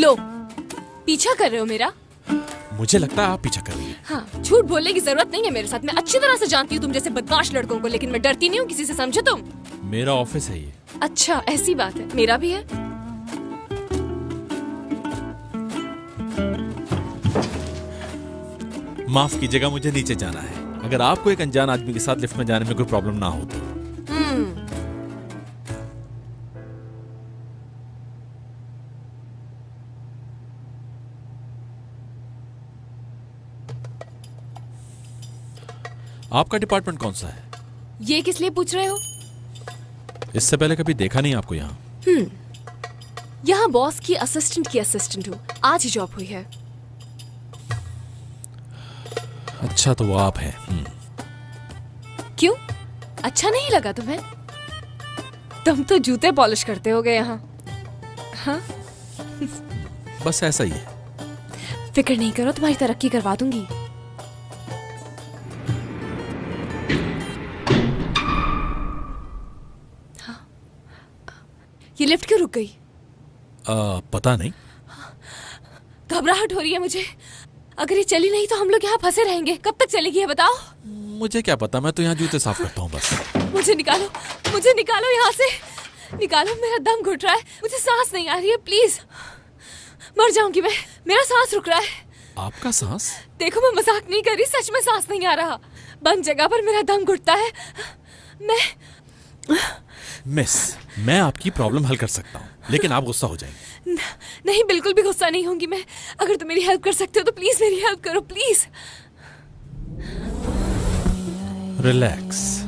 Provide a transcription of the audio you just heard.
लो, पीछा कर रहे हो मेरा? मुझे लगता है आप पीछा कर रही हैं। हाँ, झूठ बोलने की जरूरत नहीं है मेरे साथ। मैं अच्छी तरह से जानती हूँ तुम जैसे बदमाश लड़कों को, लेकिन मैं डरती नहीं हूँ किसी से, समझे तुम? मेरा ऑफिस है ये। अच्छा, ऐसी बात है। मेरा भी है। माफ कीजिएगा, मुझे नीचे जाना है। अगर आपको एक अनजान आदमी के साथ लिफ्ट में जाने में कोई प्रॉब्लम ना हो तो। आपका डिपार्टमेंट कौन सा है? ये किस लिए पूछ रहे हो? इससे पहले कभी देखा नहीं आपको यहाँ। यहाँ बॉस की असिस्टेंट हूँ। आज ही जॉब हुई है। अच्छा, तो वो आप हैं। क्यों, अच्छा नहीं लगा तुम्हें? तुम तो जूते पॉलिश करते होगे यहाँ। हाँ? बस ऐसा ही है। फिक्र नहीं करो, तुम्हारी तरक्की करवा दूंगी। हाँ। ये लिफ्ट क्यों रुक गई? पता नहीं। घबराहट हो रही है मुझे। अगर ये चली नहीं तो हम लोग यहाँ फंसे रहेंगे। कब तक चलेगी ये बताओ? मुझे क्या पता, मैं तो यहाँ जूते साफ करता हूँ बस। मुझे निकालो यहाँ से। निकालो, मेरा दम घुट रहा है, मुझे सांस नहीं आ रही है। प्लीज, मर जाऊंगी मैं। मेरा सांस रुक रहा है। आपका सांस? देखो, मैं मजाक नहीं कर रही, सच में सांस नहीं आ रहा। बंद जगह पर मेरा दम घुटता है। मिस, मैं आपकी प्रॉब्लम हल कर सकता हूँ, लेकिन आप गुस्सा हो जाएंगे। नहीं, बिल्कुल भी गुस्सा नहीं होंगी मैं। अगर तुम मेरी हेल्प कर सकते हो तो प्लीज मेरी हेल्प करो, प्लीज। रिलैक्स।